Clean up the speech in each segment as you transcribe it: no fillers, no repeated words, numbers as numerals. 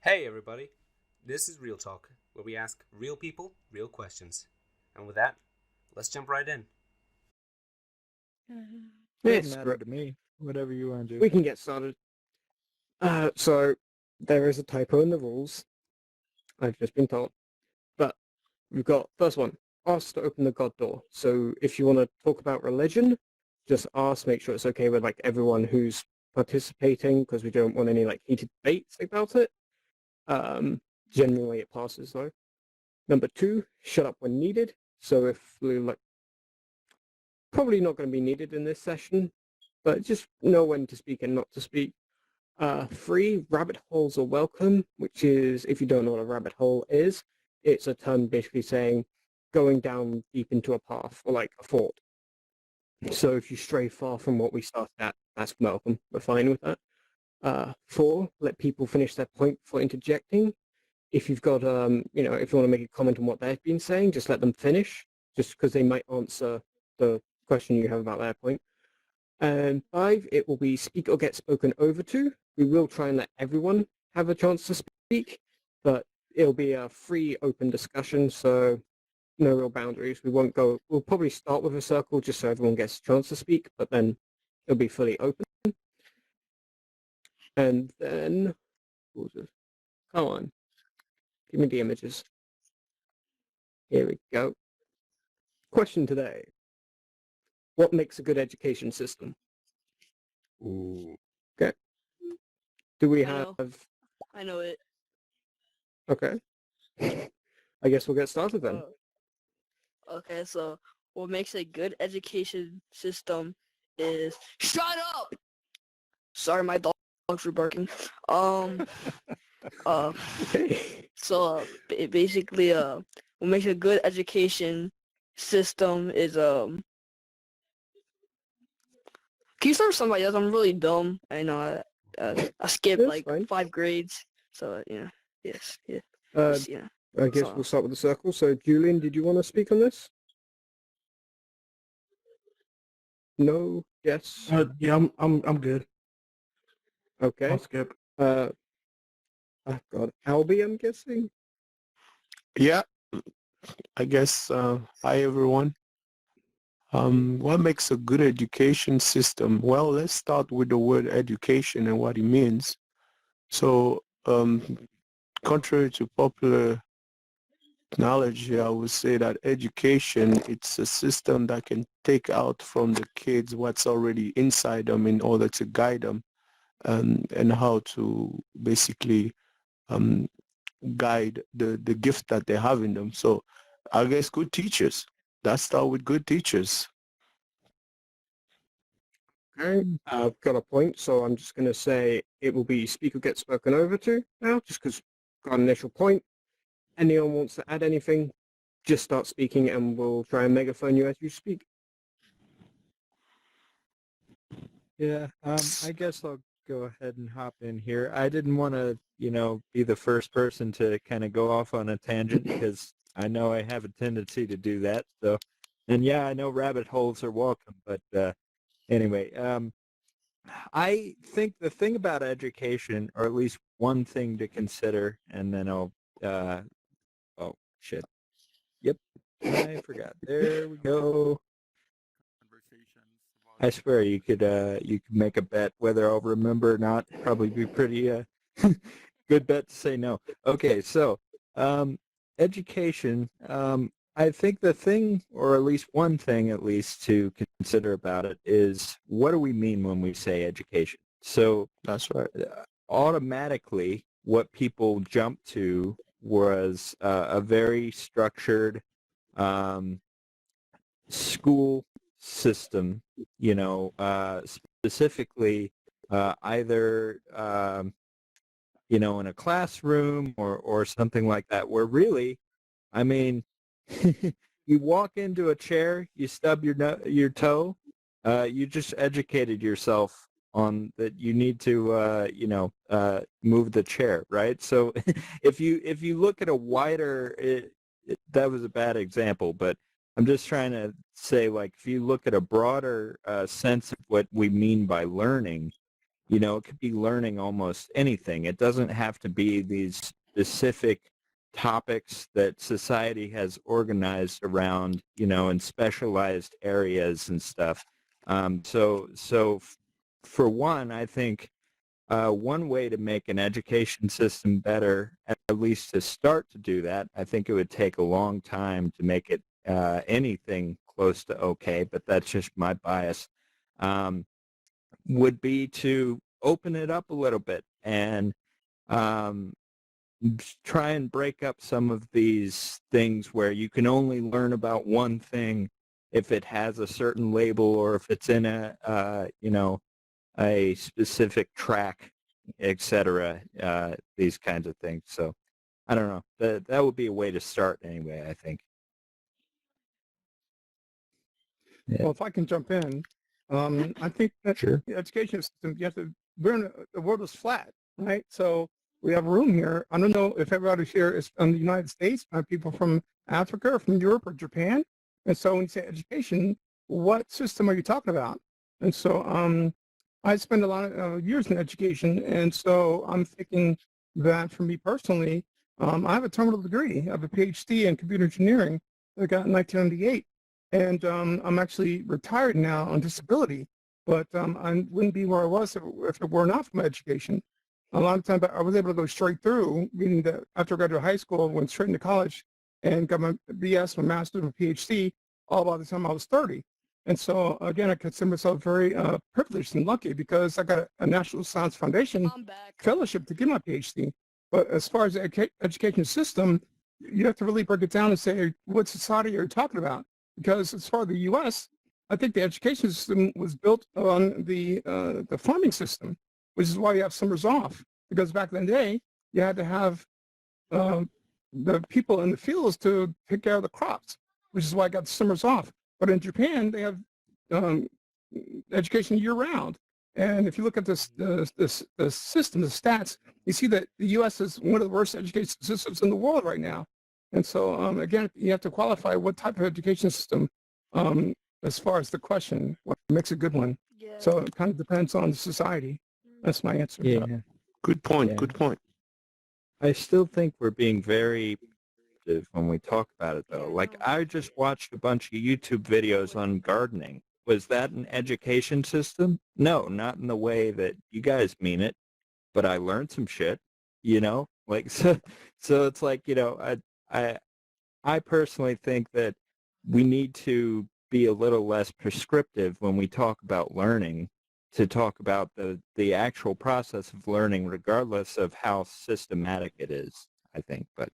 Hey everybody, this is Real Talk, where we ask real people real questions. And with that, let's jump right in. Doesn't Yes, matter to me. Whatever you want to do. we can get started. So there is a typo in the rules. I've just been told, but we've got first one. Ask to open the God door. So if you want to talk about religion, just ask. Make sure it's okay with like everyone who's participating, because we don't want any like heated debates about it. Generally, it passes though. Number two, shut up when needed. So if we're like probably not going to be needed in this session, but just know when to speak and not to speak. Three, rabbit holes are welcome, which is, if you don't know what a rabbit hole is, it's a term basically saying going down deep into a path or like a thought. So if you stray far from what we started at, that's welcome. We're fine with that. Four, let people finish their point before interjecting. If you've got, if you want to make a comment on what they've been saying, just let them finish, just because they might answer the question you have about their point. And five, it will be speak or get spoken over to. We will try and let everyone have a chance to speak, but it'll be a free, open discussion, so no real boundaries. We'll probably start with a circle just so everyone gets a chance to speak, but then it'll be fully open. And then, what was this? Come on, give me the images. Here we go. Question today. What makes a good education system? Ooh. Okay. Do we I have... know. I know it. Okay. I guess we'll get started then. Okay, so what makes a good education system is shut up. Sorry, my dogs were barking. Okay. So basically, what makes a good education system is Can you start with somebody else? I'm really dumb. I know. I skipped That's like fine. 5 grades. So yes, yeah. I guess we'll start with the circle. So, Julian, did you want to speak on this? No. Yes. Yeah, I'm good. Okay. I'll skip. Oh God, Albie, I'm guessing. Yeah, I guess. Hi, everyone. What makes a good education system? Well, let's start with the word education and what it means. So, contrary to popular knowledge, I would say that education, it's a system that can take out from the kids what's already inside them in order to guide them and how to basically um, guide the gift that they have in them. So I guess good teachers. Let's start with good teachers. Okay. I've got a point, so I'm just going to say it will be speaker gets spoken over to now, just because got an initial point. Anyone wants to add anything, just start speaking, and we'll try and megaphone you as you speak. Yeah, I guess I'll go ahead and hop in here. I didn't want to, be the first person to kind of go off on a tangent because I know I have a tendency to do that. So, and yeah, I know rabbit holes are welcome, but anyway, I think the thing about education, or at least one thing to consider, and then oh shit, yep, I forgot. There we go. I swear you could make a bet whether I'll remember or not. Probably be pretty good bet to say no. Okay, so education. I think the thing, or at least one thing, at least to consider about it is what do we mean when we say education? So That's right. automatically, what people jumped to was a very structured school system, specifically either, in a classroom or something like that, where really, I mean, you walk into a chair, you stub your toe, you just educated yourself on that you need to, move the chair, right? So if you look at a wider, that was a bad example, but I'm just trying to say, like, if you look at a broader sense of what we mean by learning, it could be learning almost anything. It doesn't have to be these specific topics that society has organized around, in specialized areas and stuff. For one, I think one way to make an education system better, at least to start to do that, I think it would take a long time to make it anything close to okay, but that's just my bias, would be to open it up a little bit and um, try and break up some of these things where you can only learn about one thing if it has a certain label or if it's in a specific track, etc. These kinds of things. So I don't know. That would be a way to start anyway, I think. Yeah. Well, if I can jump in, I think that Sure. the education system, the world is flat, right? So we have room here. I don't know if everybody here is from the United States, people from Africa or from Europe or Japan. And so when you say education, what system are you talking about? And so I spent a lot of years in education. And so I'm thinking that for me personally, I have a terminal degree. I have a PhD in computer engineering that I got in 1998. And I'm actually retired now on disability, but I wouldn't be where I was if it were not for my education. A lot of times I was able to go straight through, meaning that after I graduated high school, went straight into college and got my BS, my master's, my PhD, all by the time I was 30. And so, again, I consider myself very privileged and lucky because I got a National Science Foundation I'm back. fellowship to get my PhD. But as far as the education system, you have to really break it down and say, what society are you talking about? Because as far as the U.S., I think the education system was built on the farming system, which is why you have summers off. Because back in the day, you had to have the people in the fields to take care of the crops, which is why I got the summers off. But in Japan, they have education year round. And if you look at the system, the stats, you see that the U.S. is one of the worst education systems in the world right now. And so, again, you have to qualify what type of education system as far as the question, what makes a good one. Yeah. So it kind of depends on the society. That's my answer. Yeah. Good point. Yeah. Good point. I still think we're being very positive when we talk about it, though. Yeah, Like, no. I just watched a bunch of YouTube videos on gardening. Was that an education system? No, not in the way that you guys mean it, but I learned some shit, Like, so it's like, I personally think that we need to be a little less prescriptive when we talk about learning, to talk about the actual process of learning, regardless of how systematic it is, I think. But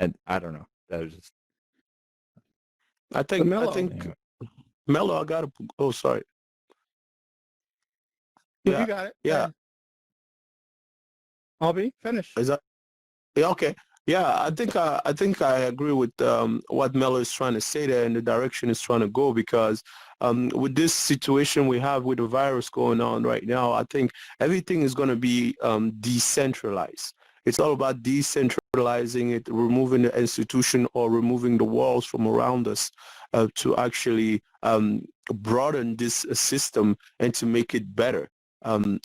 and I don't know. That was just I think Mello. anyway. Mello, I got to. Oh, sorry. You got it. Yeah. I'll be finished. Is that? Yeah. Okay. Yeah. I think I agree with what Mello is trying to say there and the direction it's trying to go, because with this situation we have with the virus going on right now, I think everything is going to be decentralized. It's all about decentralizing it, removing the institution or removing the walls from around us to actually broaden this system and to make it better.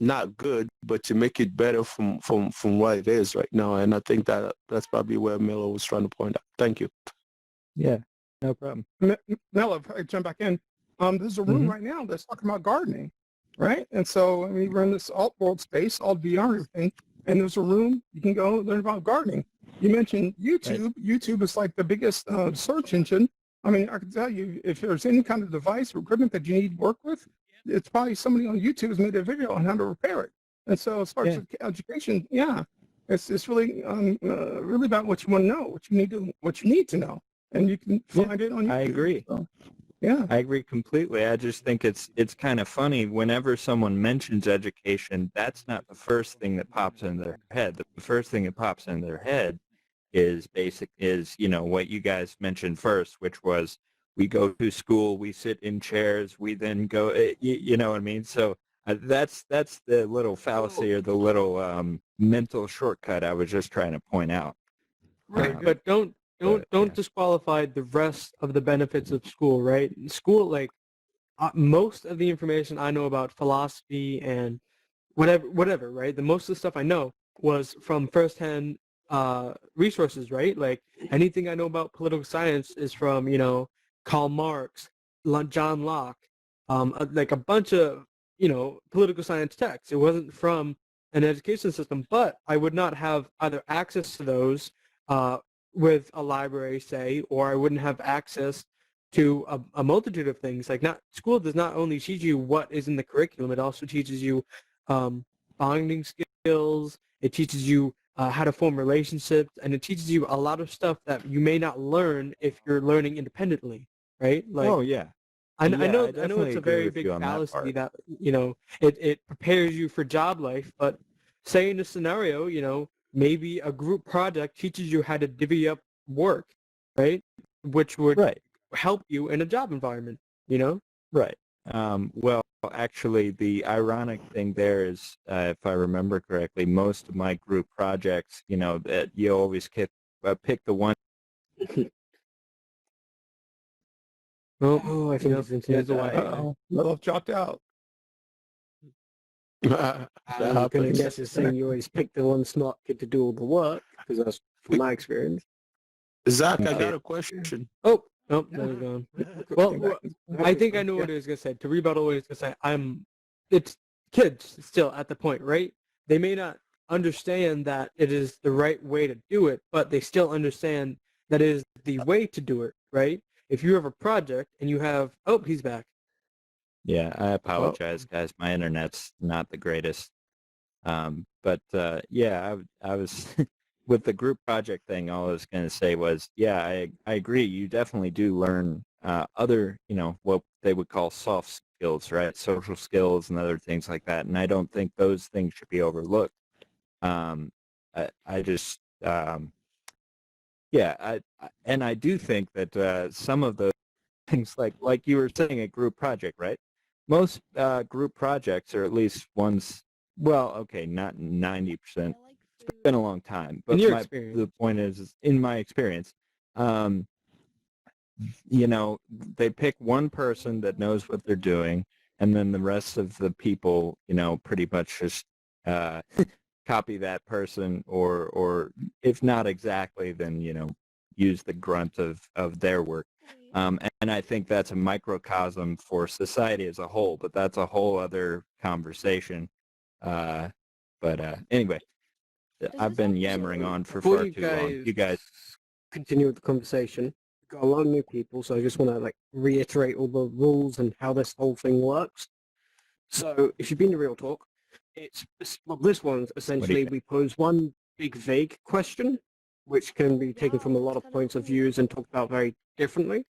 Not good, but to make it better from what it is right now. And I think that's probably where Miller was trying to point out. Thank you. Yeah, no problem. Mello, if I jump back in, there's a room right now that's talking about gardening, right? And so we're in this alt world space, alt VR and everything, and there's a room you can go learn about gardening. You mentioned YouTube. Right. YouTube is like the biggest search engine. I mean, I can tell you, if there's any kind of device or equipment that you need work with, it's probably somebody on YouTube has made a video on how to repair it. And so as far as education, it's really really about what you want to know, what you need to know, and you can find it on YouTube. I agree. So, yeah, I agree completely. I just think it's kind of funny whenever someone mentions education, that's not the first thing that pops in their head. The first thing that pops in their head is what you guys mentioned first, which was we go to school, we sit in chairs, we then go, you know what I mean? So that's the little fallacy or the little mental shortcut I was just trying to point out. Right, but don't disqualify the rest of the benefits of school, right? School, like most of the information I know about philosophy and whatever, right? The most of the stuff I know was from firsthand resources, right? Like anything I know about political science is from, Karl Marx, John Locke, like a bunch of, political science texts. It wasn't from an education system, but I would not have either access to those with a library, say, or I wouldn't have access to a multitude of things. Like, not school does not only teach you what is in the curriculum, it also teaches you bonding skills. It teaches you how to form relationships, and it teaches you a lot of stuff that you may not learn if you're learning independently, right? Like, Oh yeah. I Yeah, know I I know it's definitely a agree very with big you on that fallacy part. that it prepares you for job life, but say in a scenario, maybe a group project teaches you how to divvy up work, right? Which would Right. help you in a job environment, Right. Well, actually, the ironic thing there is, if I remember correctly, most of my group projects, that you always pick the one. Well, Oh, I think his here's internet the died. Wi-Fi. Uh-oh. Love dropped out. That I'm going to happens. guess it's saying you always pick the one smart kid to do all the work, because that's from my experience. Zach, I Okay. got a question. Oh, nope, that was gone. Came back. I think I know what it was gonna say. To rebuttal what it was gonna say, it's kids still at the point, right? They may not understand that it is the right way to do it, but they still understand that it is the way to do it, right? If you have a project and you have, oh, he's back. Yeah, I apologize, guys. My internet's not the greatest. But yeah, I was with the group project thing. All I was going to say was, yeah, I agree. You definitely do learn other, what they would call soft skills, right? Social skills and other things like that. And I don't think those things should be overlooked. I just, yeah, and I do think that some of those things, like you were saying, a group project, right? Most group projects, or at least ones, well, okay, not 90%. It's been a long time, In but your the experience. point is, in my experience, um, they pick one person that knows what they're doing, and then the rest of the people, pretty much just uh, copy that person, or if not exactly, then use the grunt of their work. And I think that's a microcosm for society as a whole, but that's a whole other conversation. But anyway, I've been yammering on for Before far you too long. You guys, continue with the conversation, we've got a lot of new people, so I just want to reiterate all the rules and how this whole thing works. So if you've been to Real Talk, this one's essentially we pose one big vague question, which can be taken from a lot of points of views and talked about very differently.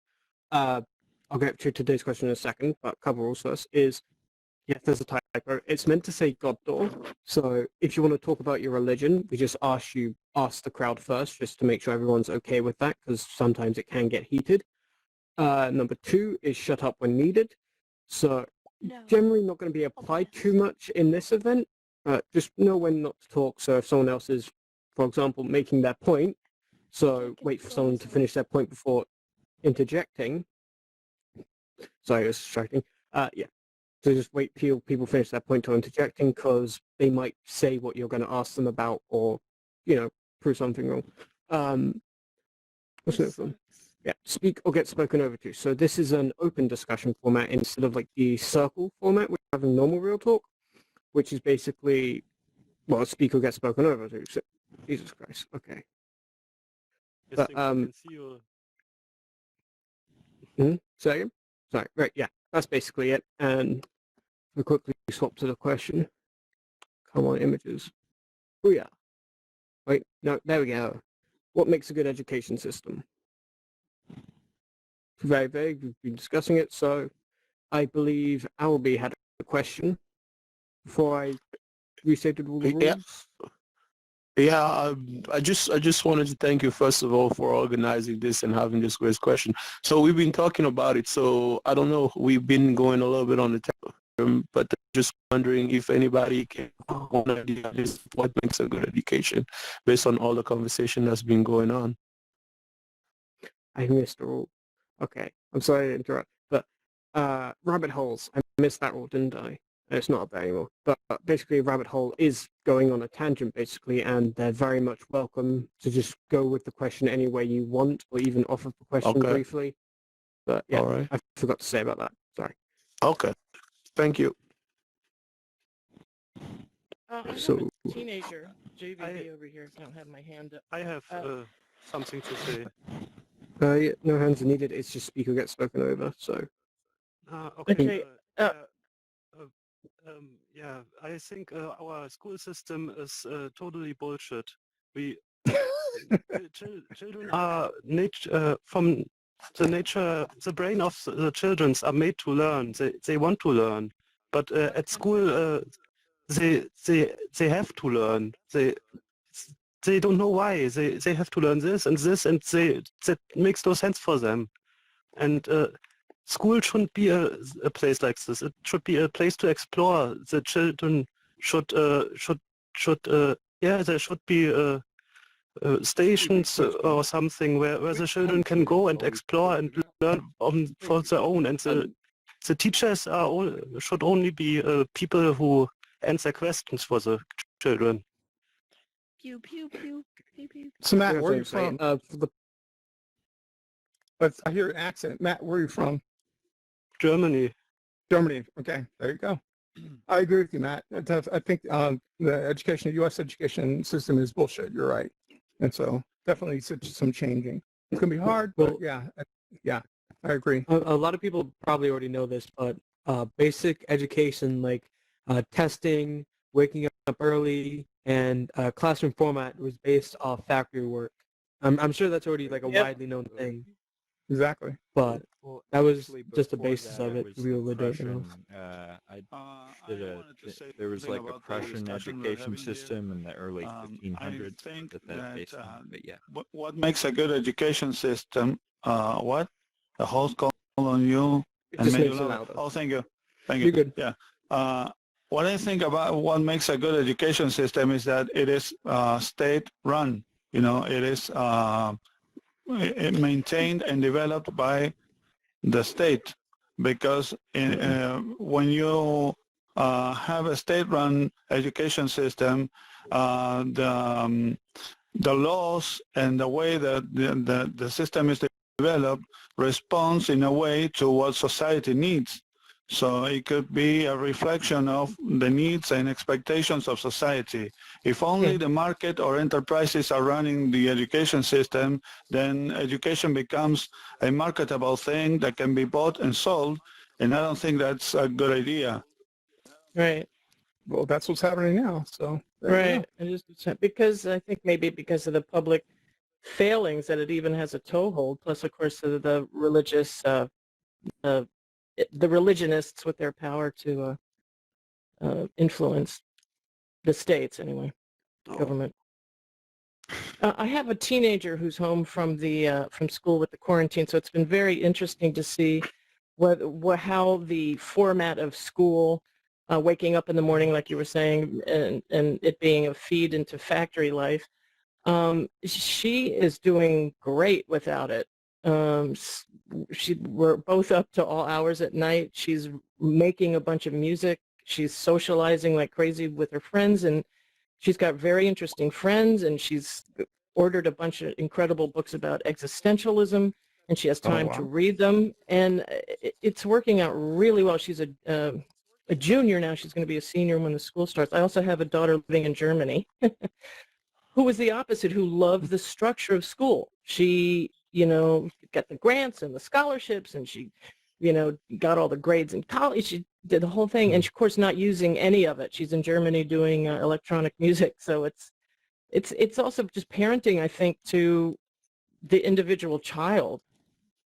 I'll get to today's question in a second, but a couple rules first is, yes, there's a typo. It's meant to say God door. So if you want to talk about your religion, we just ask the crowd first, just to make sure everyone's okay with that, because sometimes it can get heated. Number two is shut up when needed. So generally not going to be applied too much in this event. Just know when not to talk. So if someone else is, for example, making their point, so wait for someone to finish their point before interjecting. Sorry, it was distracting. Yeah. So just wait till people finish their point to interjecting, because they might say what you're going to ask them about, or, prove something wrong. What's another one? Yeah, speak or get spoken over to. So this is an open discussion format instead of the circle format we have in normal Real Talk, which is basically, well, speak or get spoken over to. So, Jesus Christ. Okay. But, second? Sorry. Right. Yeah. That's basically it. And we quickly swap to the question. Come on, images. Oh yeah. Wait. No. There we go. What makes a good education system? Very vague. We've been discussing it. So I believe Albie had a question before I restated all the Yeah, rules. yeah. I just wanted to thank you first of all for organizing this and having this great question. So we've been talking about it. So I don't know. We've been going a little bit on the term, but just wondering if anybody can want to idea this what makes a good education based on all the conversation that's been going on. I missed a rule. Okay, I'm sorry to interrupt, but rabbit holes. I missed that rule, didn't I? It's not up there anymore. But basically, Rabbit Hole is going on a tangent, basically, and they're very much welcome to just go with the question any way you want, or even off of the question Okay. briefly. But yeah, All right. I forgot to say about that. Sorry. Okay. Thank you. I have So- a teenager, JVB over here. I don't have my hand up. I have something to say. Yeah, no hands are needed. It's just speaker gets spoken over. So Okay, yeah, I think our school system is totally bullshit. We children are from the nature. The brain of the children are made to learn. They want to learn, but at school they have to learn. They don't know why. They have to learn this, and that makes no sense for them. And school shouldn't be a place like this. It should be a place to explore. The children should there should be stations or something where the children can go and explore and learn for their own. And the teachers should only be people who answer questions for the children. Pew pew pew pew pew. So Matt, Yeah, where are you sorry, from? for the But I hear an accent. Matt, where are you from? Germany. Germany. Okay, there you go. I agree with you, Matt. I think the U.S. education system is bullshit. You're right, and so definitely some changing. It's gonna be hard, but Well- yeah, I agree. A lot of people probably already know this, but basic education like testing, waking up early, and classroom format was based off factory work. I'm sure that's already like a Yep. widely known thing, Exactly. but Well, that was actually, just the before basis that, of it. was We really don't Prussian, know. there was like a Prussian education system in the early 1500s that's based on. But yeah, What makes a good education system? What? The host call on you and just made you makes it love it. louder. Oh, thank you. Thank You're you. good. Yeah. What I think about what makes a good education system is that it is state-run. You know, it is maintained and developed by the state, because when you have a state-run education system, the laws and the way that the system is developed responds in a way to what society needs. So it could be a reflection of the needs and expectations of society. If only the market or enterprises are running the education system, then education becomes a marketable thing that can be bought and sold, and I don't think that's a good idea. right, Well, that's what's happening now. So there you right. And just because I think maybe because of the public failings that it even has a toehold. Plus, of course, the religious, the religionists with their power to influence the states anyway, government. I have a teenager who's home from from school with the quarantine, so it's been very interesting to see how the format of school, waking up in the morning, like you were saying, and it being a feed into factory life. She is doing great without it. We're both up to all hours at night. She's making a bunch of music. She's socializing like crazy with her friends, and she's got very interesting friends, and she's ordered a bunch of incredible books about existentialism, and she has time to wow. read them, and it's working out really well. She's a junior now. She's going to be a senior when the school starts. I also have a daughter living in Germany who was the opposite, who loved the structure of school. She, got the grants and the scholarships, and she, got all the grades in college. She did the whole thing, and of course not using any of it. She's in Germany doing electronic music, so it's also just parenting, I think, to the individual child,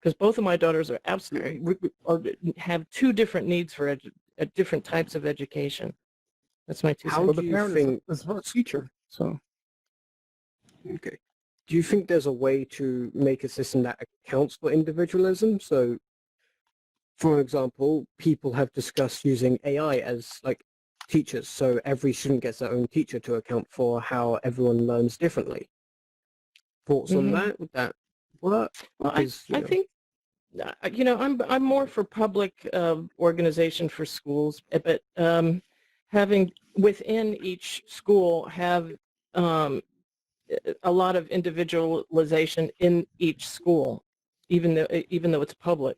because both of my daughters are absolutely have two different needs for different types of education. That's my two How cents. Well, do the you parent think? is her teacher. So Okay. Do you think there's a way to make a system that accounts for individualism? So, for example, people have discussed using AI as like teachers, so every student gets their own teacher to account for how everyone learns differently. Thoughts on Mhm. that? Would that work? Well, Because, I think I'm more for public organization for schools, but having within each school have a lot of individualization in each school, even though it's public.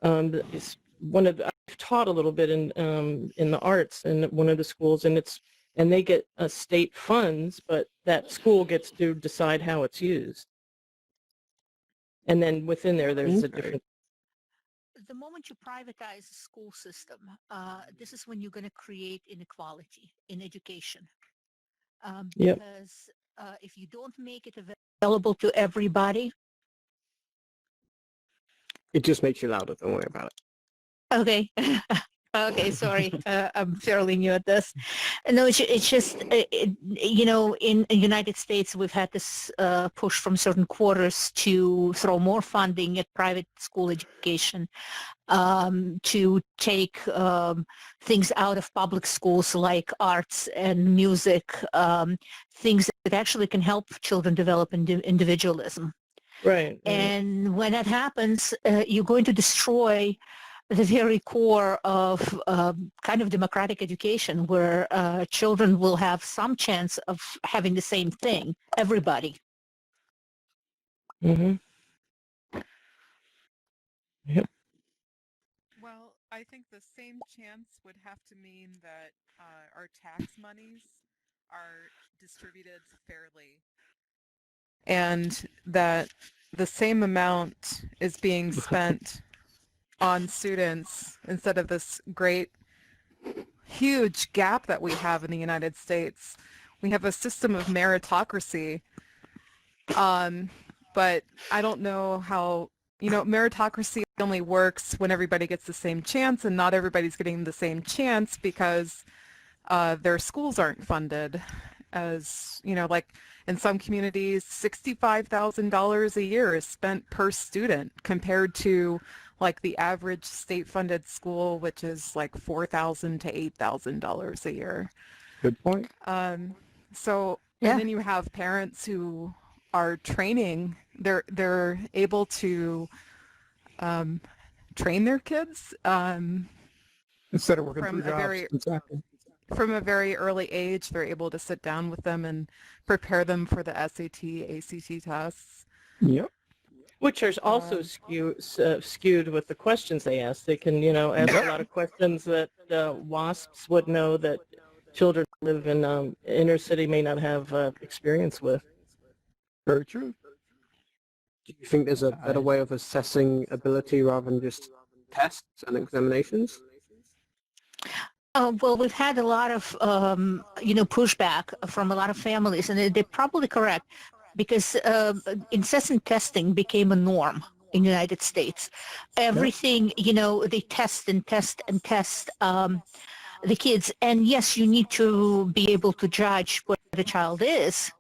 It's I've taught a little bit in the arts in one of the schools, and they get state funds, but that school gets to decide how it's used. And then within there's a different. The moment you privatize the school system, this is when you're going to create inequality in education. Yep. Because if you don't make it available to everybody, It just makes you louder. Don't worry about it. okay. Okay, sorry. I'm fairly new at this. No, it's just, in the United States, we've had this push from certain quarters to throw more funding at private school education, to take things out of public schools like arts and music, things that actually can help children develop individualism. Right. And when that happens, you're going to destroy the very core of kind of democratic education, where children will have some chance of having the same thing, everybody. Mm-hmm. Yep. Well, I think the same chance would have to mean that our tax monies are distributed fairly, and that the same amount is being spent on students instead of this great, huge gap that we have in the United States. We have a system of meritocracy, but I don't know how, meritocracy only works when everybody gets the same chance, and not everybody's getting the same chance because their schools aren't funded. As, like in some communities, $65,000 a year is spent per student compared to like the average state-funded school, which is like $4,000 to $8,000 a year. Good point. So, and then you have parents who are training. They're able to train their kids Instead of working from through jobs. Exactly. from a very early age. They're able to sit down with them and prepare them for the SAT, ACT tests. Yep. Which are also skewed with the questions they ask. They can, ask a lot of questions that WASPs would know that children who live in inner city may not have experience with. Very true. Do you think there's a better way of assessing ability rather than just tests and examinations? Well, we've had a lot of, pushback from a lot of families, and they're probably correct, because incessant testing became a norm in the United States. Everything, they test and test and test the kids. And yes, you need to be able to judge where the child is,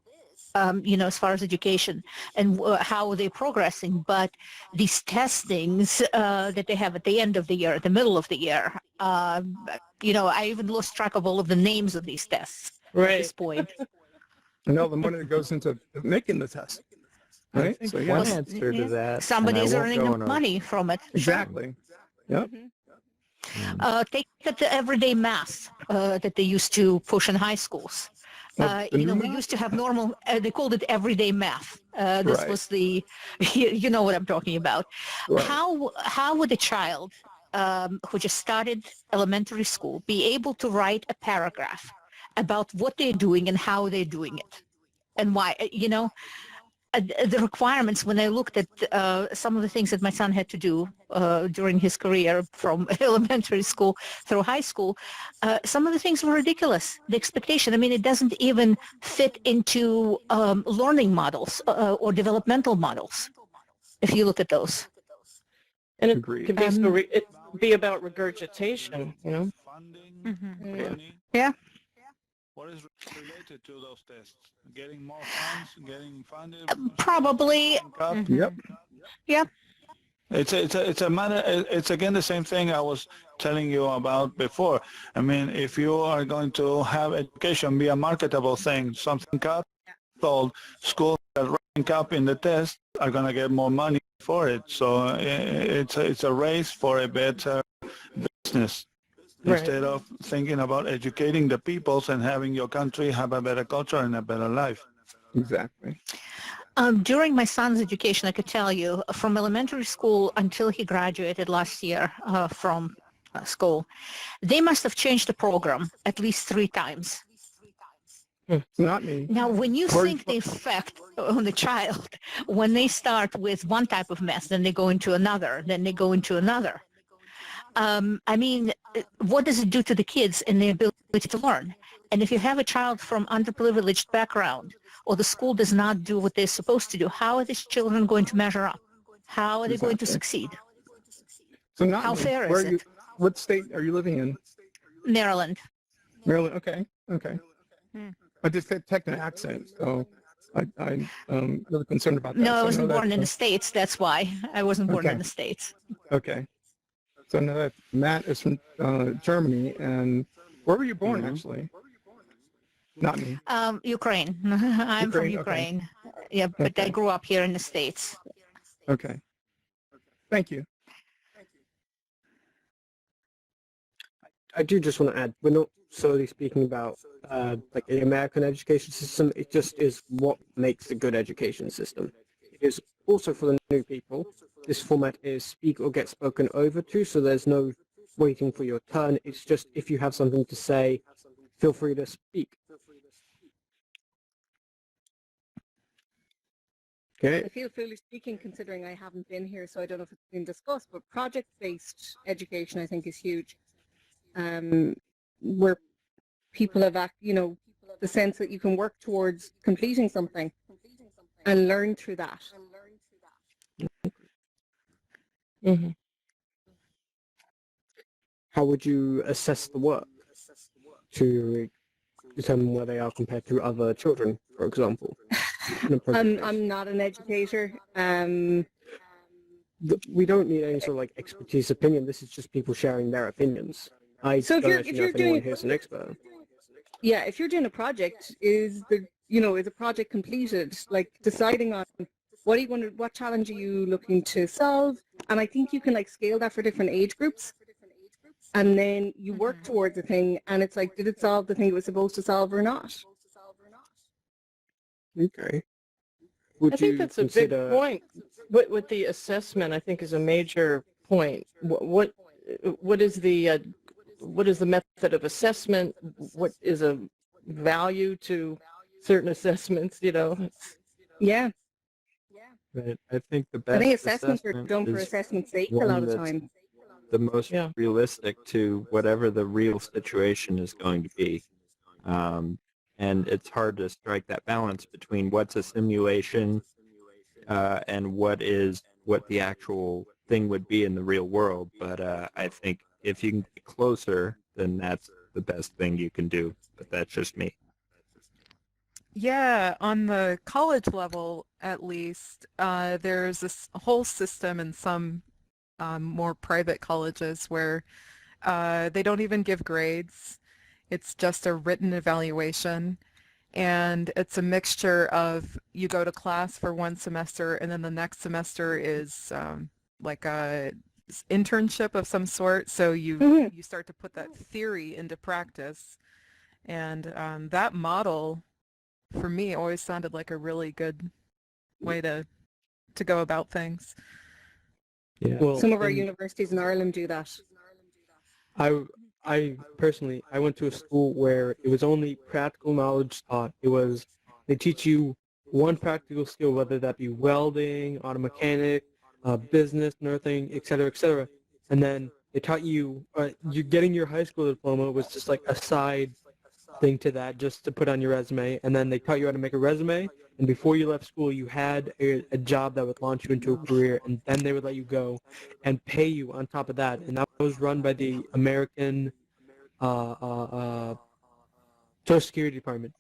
as far as education and how they're progressing. But these testings that they have at the end of the year, at the middle of the year, I even lost track of all of the names of these tests at this point. And all the money that goes into making the test. I Right? think So, one yes. answer to that. Somebody's and I won't earning go the on a- money from it. Exactly. Yep. Take the everyday math that they used to push in high schools. Well, the new we math? used to have normal, they called it everyday math. This Right. was the, you know what I'm talking about. Right. How would a child who just started elementary school be able to write a paragraph about what they're doing and how they're doing it and why? The requirements, when I looked at some of the things that my son had to do during his career from elementary school through high school, some of the things were ridiculous. The expectation, it doesn't even fit into learning models or developmental models, if you look at those. And it Agreed. can be, it be about regurgitation, Funding, Mm-hmm. money. Yeah. What is related to those tests? Getting more funds, getting funded? Probably. Yep. Yeah. It's a matter. It's again the same thing I was telling you about before. If you are going to have education be a marketable thing, something sold, schools that rank up in the test are going to get more money for it. So it's a race for a better business. Right. Instead of thinking about educating the peoples and having your country have a better culture and a better life. Exactly. During my son's education, I could tell you, from elementary school until he graduated last year from school, they must have changed the program at least 3 times. Not me. Now, when you Where- think the effect on the child, when they start with one type of math, then they go into another, then they go into another. I mean, what does it do to the kids and their ability to learn? And if you have a child from underprivileged background, or the school does not do what they're supposed to do, how are these children going to measure up? How are they going to Exactly. succeed? So not How me. fair Where is are you? it? What state are you living in? Maryland. Maryland. Okay. Okay. Hmm. I just detect an accent, so I'm really concerned about that. No, I So wasn't know born that, in the States. That's why. I wasn't born in Okay. the States. Okay. So I know that Matt is from Germany, and where were you born, actually? Not me. Ukraine. I'm from Ukraine, okay. Ukraine. Yeah, but I Okay. grew up here in the States. Okay. Thank you. I do just want to add, we're not solely speaking about like the American education system. It just is what makes a good education system. It is also for the new people. This format is speak or get spoken over to, so there's no waiting for your turn. It's just if you have something to say, feel free to speak. Okay. I feel freely speaking considering I haven't been here, so I don't know if it's been discussed, but project-based education I think is huge. Where people have, the sense that you can work towards completing something and learn through that. Mm-hmm. How would you assess the work to determine where they are compared to other children, for example? I'm not an educator. We don't need any sort of like expertise opinion. This is just people sharing their opinions. I So if don't you're- actually if know you're if anyone doing- here is an expert. Yeah, if you're doing a project, is a project completed? Like deciding on what challenge are you looking to solve? And I think you can like scale that for different age groups. And then you work towards a thing, and it's like, did it solve the thing it was supposed to solve or not? Okay. Would I think you that's a consider... big point. With the assessment, I think is a major point. What is the method of assessment? What is a value to certain assessments? Yeah. But I think the I best think assessments are assessment done for is assessment's sake a one lot of that's time. the most Yeah. realistic to whatever the real situation is going to be. And it's hard to strike that balance between what's a simulation and what the actual thing would be in the real world. But I think if you can get closer, then that's the best thing you can do. But that's just me. Yeah, on the college level, at least, there's this whole system in some more private colleges where they don't even give grades. It's just a written evaluation. And it's a mixture of you go to class for one semester and then the next semester is like a internship of some sort. So you start to put that theory into practice. And that model, for me, always sounded like a really good way to go about things. Yeah. Well, Some of our and universities in Ireland do that. I personally, I went to a school where it was only practical knowledge taught. They teach you one practical skill, whether that be welding, auto mechanic, business, nursing, et cetera, and then they taught you, you getting your high school diploma was just like a side thing to that, just to put on your resume, and then they taught you how to make a resume, and before you left school, you had a job that would launch you into a career, and then they would let you go and pay you on top of that, and that was run by the American Social Security Department.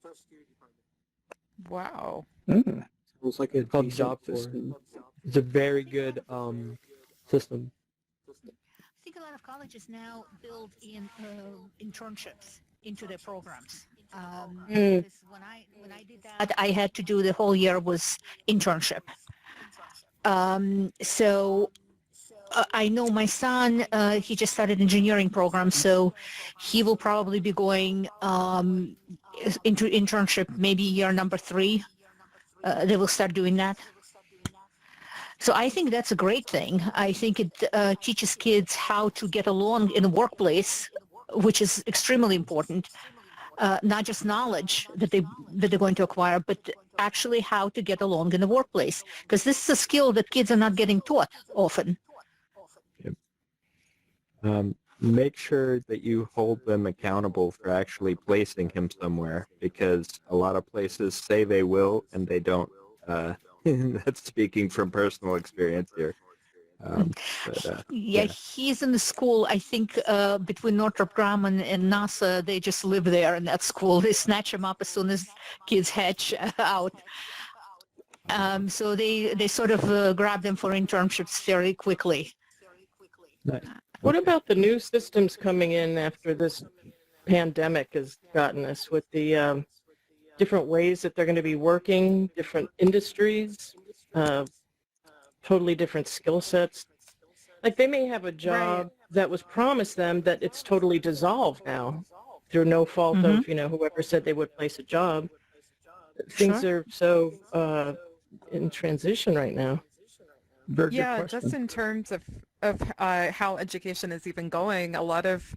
Wow. Mm. It was like a called Job Corps. It's a very good system. I think a lot of colleges now build in internships into their programs. Because when I did that, I had to do the whole year was internship. So I know my son, he just started engineering program, so he will probably be going into internship maybe year number 3. They will start doing that. So I think that's a great thing. I think it teaches kids how to get along in the workplace, which is extremely important. Not just knowledge that they're going to acquire, but actually how to get along in the workplace, because this is a skill that kids are not getting taught often. Make sure that you hold them accountable for actually placing him somewhere, because a lot of places say they will and they don't. That's speaking from personal experience here. Yeah, he's in the school, I think, between Northrop Grumman and NASA. They just live there in that school. They snatch him up as soon as kids hatch out. So they sort of grab them for internships very quickly. What about the new systems coming in after this pandemic has gotten us, with the different ways that they're going to be working, different industries, totally different skill sets? Like, they may have a job that was promised them that it's totally dissolved now through no fault of, whoever said they would place a job. Things are so in transition right now. Yeah, just in terms of how education is even going, a lot of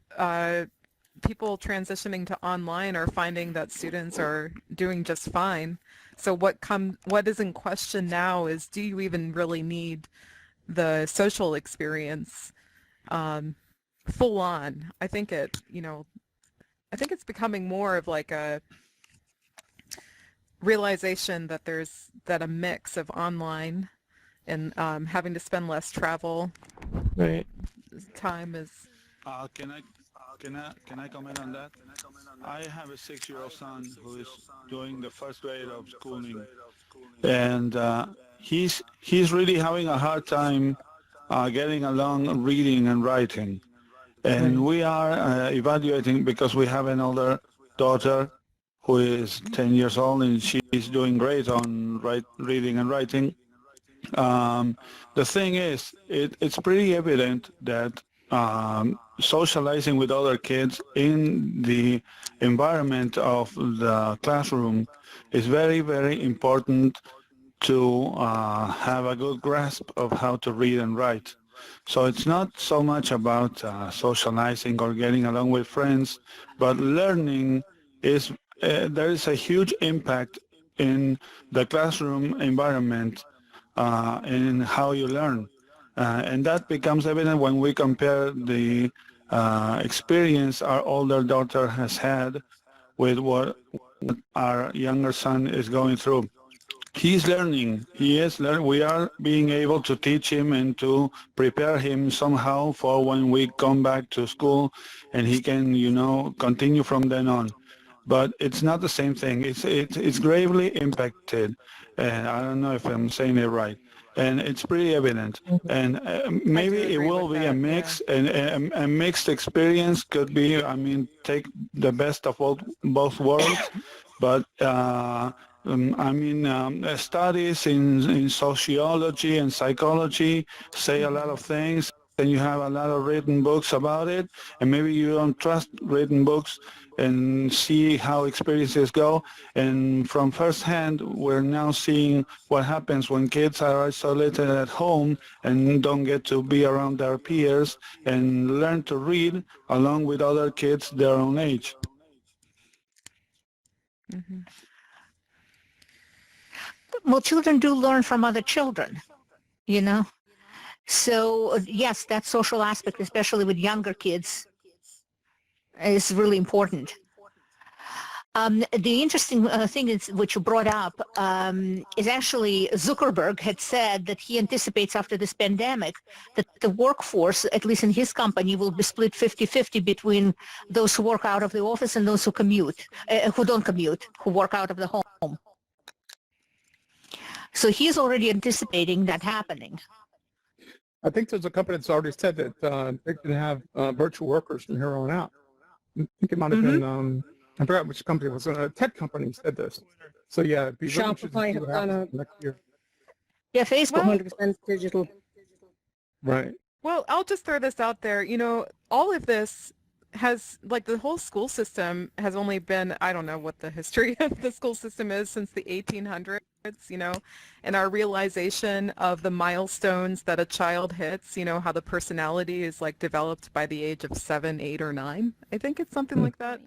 people transitioning to online are finding that students are doing just fine. So what is in question now is, do you even really need the social experience full on? I think it's becoming more of like a realization that a mix of online and having to spend less travel time is. Can I comment on that? I have a 6-year-old son who is doing the first grade of schooling, and he's really having a hard time getting along reading and writing. And we are evaluating, because we have an older daughter who is 10 years old, and she's doing great on reading and writing. The thing is, it's pretty evident that socializing with other kids in the environment of the classroom is very, very important to have a good grasp of how to read and write. So it's not so much about socializing or getting along with friends, but learning is, there is a huge impact in the classroom environment in how you learn. And that becomes evident when we compare the experience our older daughter has had with what our younger son is going through. He's learning. He is learning. We are being able to teach him and to prepare him somehow for when we come back to school, and he can, continue from then on. But it's not the same thing. It's gravely impacted, and I don't know if I'm saying it right. And it's pretty evident. And maybe it will be a mix, and a mixed experience could be. I mean, take the best of both worlds. But studies in sociology and psychology say a lot of things, and you have a lot of written books about it, and maybe you don't trust written books and see how experiences go. And from firsthand, we're now seeing what happens when kids are isolated at home and don't get to be around their peers and learn to read along with other kids their own age. Mm-hmm. Well, children do learn from other children, So yes, that social aspect, especially with younger kids, is really important. The interesting thing is, which you brought up, is actually Zuckerberg had said that he anticipates after this pandemic that the workforce, at least in his company, will be split 50-50 between those who work out of the office and those who commute, who don't commute, who work out of the home. So he's already anticipating that happening. I think there's a company that's already said that they can have virtual workers from here on out. I think it might have been, I forgot which company it was. A tech company said this. So yeah, it'd be really interesting to see what happens next year. Yeah, Facebook. 100% digital. Right. Well, I'll just throw this out there. All of this has, like, the whole school system has only been, I don't know what the history of the school system is since the 1800s, and our realization of the milestones that a child hits, how the personality is, like, developed by the age of 7, 8, or 9. I think it's something like that.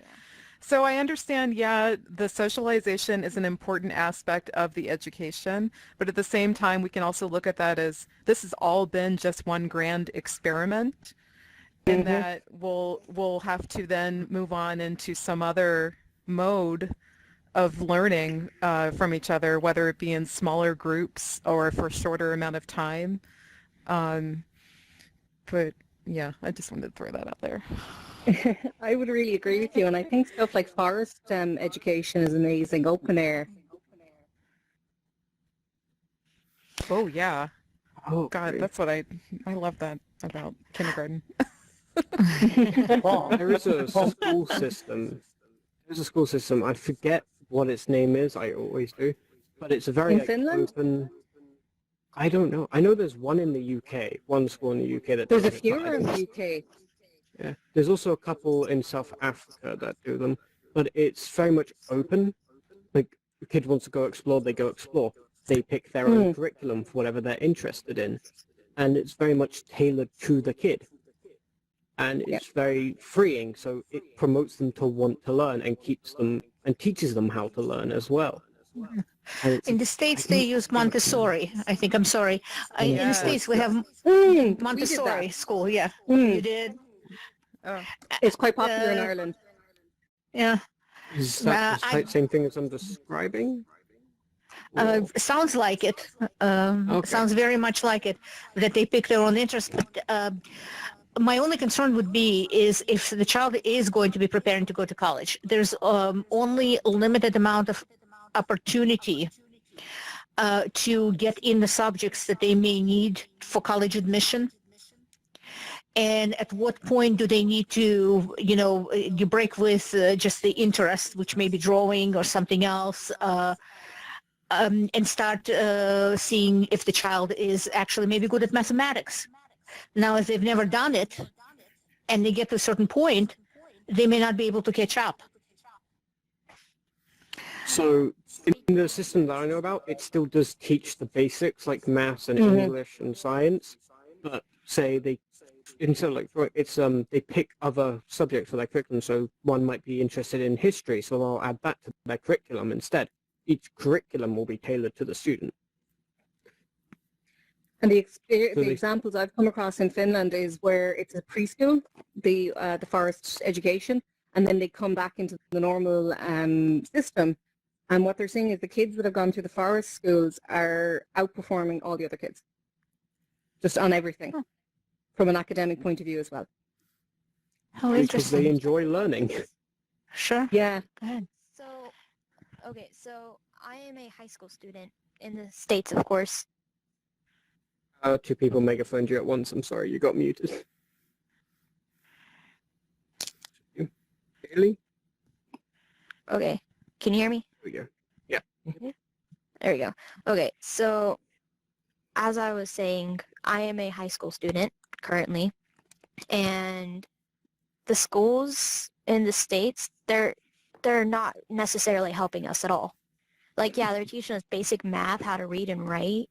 So I understand, the socialization is an important aspect of the education, but at the same time, we can also look at that as this has all been just one grand experiment, and that we'll have to then move on into some other mode of learning from each other, whether it be in smaller groups or for a shorter amount of time. But yeah, I just wanted to throw that out there. I would really agree with you, and I think stuff like forest education is amazing. Open air. Oh yeah. Oh, God, great. that's what I love that about kindergarten. There is a school system. There's a school system. I forget what its name is. I always do, but it's a very In Finland? open. I don't know. I know there's one in the UK. One school in the UK that There's a does it, but few I in don't- the UK. Yeah, there's also a couple in South Africa that do them, but it's very much open. Like, the kid wants to go explore, they go explore. They pick their own curriculum for whatever they're interested in, and it's very much tailored to the kid. And it's very freeing, so it promotes them to want to learn and keeps them and teaches them how to learn as well. And it's, In the States, they use Montessori. I think, I'm sorry. In the Yes. States, we have Montessori school. Yeah, you did. Oh. It's quite popular in Uh, Ireland. Yeah. is that the I- same thing as I'm describing? Sounds like it. Okay. Sounds very much like it, that they pick their own interest. But my only concern would be is if the child is going to be preparing to go to college, there's only a limited amount of opportunity to get in the subjects that they may need for college admission. And at what point do they need to, you break with just the interest, which may be drawing or something else, and start seeing if the child is actually maybe good at mathematics. Now, if they've never done it and they get to a certain point, they may not be able to catch up. So in the system that I know about, it still does teach the basics like maths and English and science, but say they instead of like it's they pick other subjects for their curriculum. So one might be interested in history, so they'll add that to their curriculum instead. Each curriculum will be tailored to the student. And the examples I've come across in Finland is where it's a preschool, the forest education, and then they come back into the normal system. And what they're seeing is the kids that have gone through the forest schools are outperforming all the other kids, just on everything, from an academic point of view as well. How Because interesting. they enjoy learning. Sure. Yeah. Go ahead. So I am a high school student in the States, of course. Two people megaphoned you at once. I'm sorry, you got muted. Really? Okay, can you hear me? There we go. Yeah. There we go. Okay, so as I was saying, I am a high school student currently, and the schools in the States, they're not necessarily helping us at all. Like, yeah, they're teaching us basic math, how to read and write,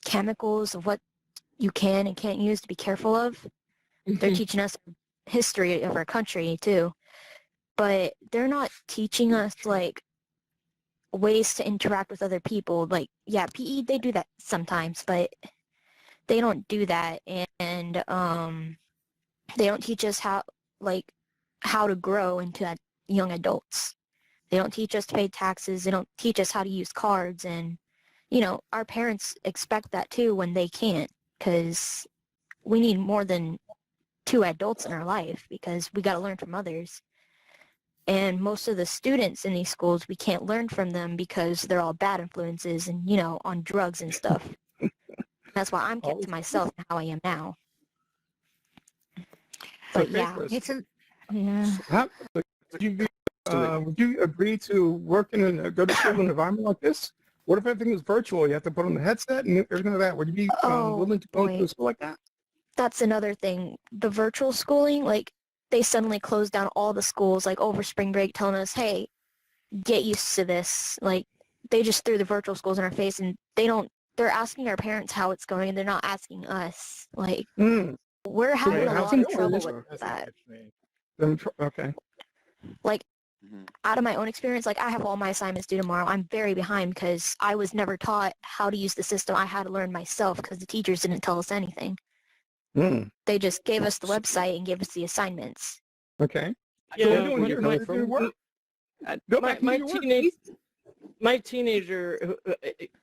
chemicals of what you can and can't use to be careful of. They're teaching us history of our country too, but they're not teaching us like ways to interact with other people. Like, yeah, PE, they do that sometimes, but they don't do that. And they don't teach us how to grow into young adults. They don't teach us to pay taxes. They don't teach us how to use cards. And, our parents expect that too when they can't, because we need more than 2 adults in our life because we got to learn from others. And most of the students in these schools, we can't learn from them because they're all bad influences and, on drugs and stuff. That's why I'm kept to myself and how I am now. But yeah, It's a, yeah. Would you agree to work in go to school in an environment like this? What if everything was virtual? You have to put on the headset and everything like that. Would you be willing to go to a school like that? That's another thing. The virtual schooling, like they suddenly closed down all the schools like over spring break telling us, hey, get used to this. Like they just threw the virtual schools in our face and they're asking our parents how it's going and they're not asking us. Like we're having a lot of trouble with that. Okay. Like out of my own experience, like I have all my assignments due tomorrow. I'm very behind because I was never taught how to use the system. I had to learn myself because the teachers didn't tell us anything. They just gave us the website and gave us the assignments. Okay. Yeah, my teenager,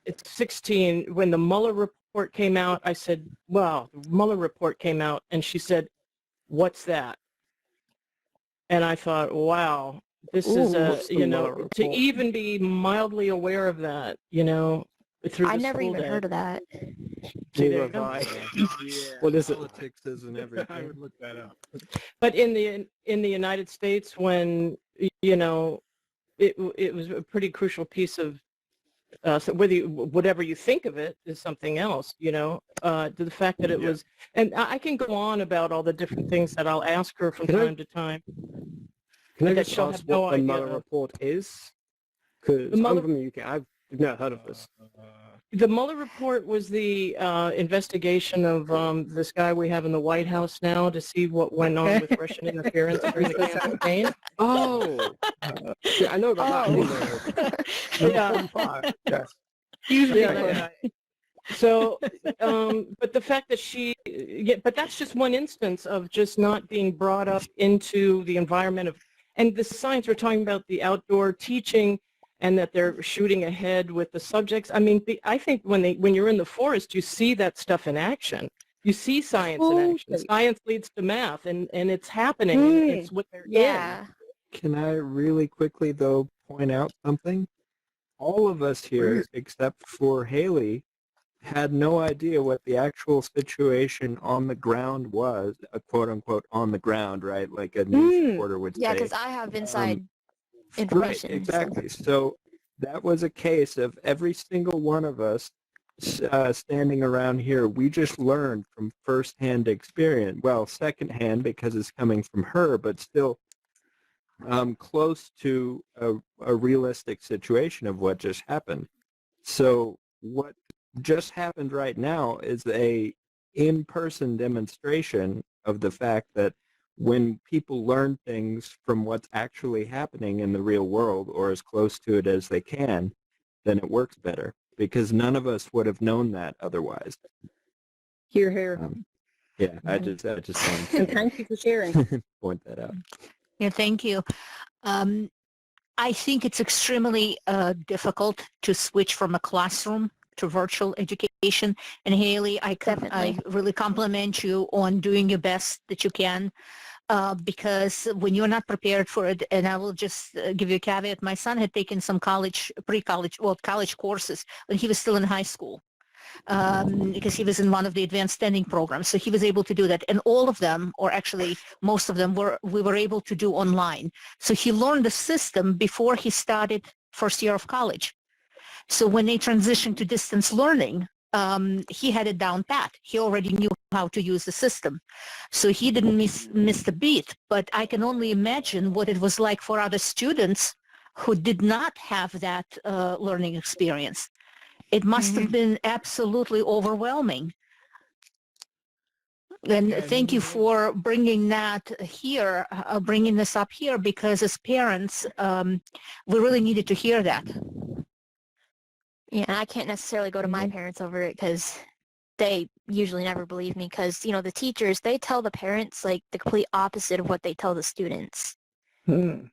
it's 16. When the Mueller report came out, I said, "Wow." The Mueller report came out, and she said, "What's that?" And I thought, "Wow, this is to even be mildly aware of that, through I the never school even day." heard of that. Neither have I. What is it? Politics isn't everything. I would look that up. But in the United States, when it was a pretty crucial piece of so whatever you think of it is something else, the fact that it was, and I can go on about all the different things that I'll ask her from time to time. Can I that just she'll ask have no what the idea Mueller of. report is? Because I'm from the UK. I've never heard of this. The Mueller report was the investigation of this guy we have in the White House now to see what went on with Russian interference during the campaign. Oh, yeah, I know about that. Yeah. Yes. Yeah. So, but the fact that but that's just one instance of just not being brought up into the environment of, and the science we're talking about, the outdoor teaching, and that they're shooting ahead with the subjects. I mean, I think when you're in the forest, you see that stuff in action. You see science in action. Science leads to math, and it's happening. And it's what they're in. Can I really quickly, though, point out something? All of us here, except for Haley, had no idea what the actual situation on the ground was, a quote-unquote on the ground, right? Like a news reporter would say. Yeah, because I have inside information. Right, exactly. So that was a case of every single one of us standing around here, we just learned from firsthand experience. Well, secondhand because it's coming from her, but still close to a realistic situation of what just happened. So what just happened right now is a in-person demonstration of the fact that when people learn things from what's actually happening in the real world or as close to it as they can, then it works better because none of us would have known that otherwise. Hear, hear. Yeah, I just wanted And thank you for sharing. to point that out. Yeah, thank you. I think it's extremely difficult to switch from a classroom to virtual education. And Haley, I really compliment you on doing your best that you can, because when you're not prepared for it, and I will just give you a caveat, my son had taken some college courses when he was still in high school. Because he was in one of the advanced standing programs. So he was able to do that. And all of them, or actually most of them, we were able to do online. So he learned the system before he started first year of college. So when they transitioned to distance learning, he had it down pat. He already knew how to use the system. So he didn't miss the beat. But I can only imagine what it was like for other students who did not have that learning experience. It must have been absolutely overwhelming. And thank you for bringing that here, bringing this up here, because as parents, we really needed to hear that. Yeah, and I can't necessarily go to my parents over it because they usually never believe me because, the teachers, they tell the parents like the complete opposite of what they tell the students. And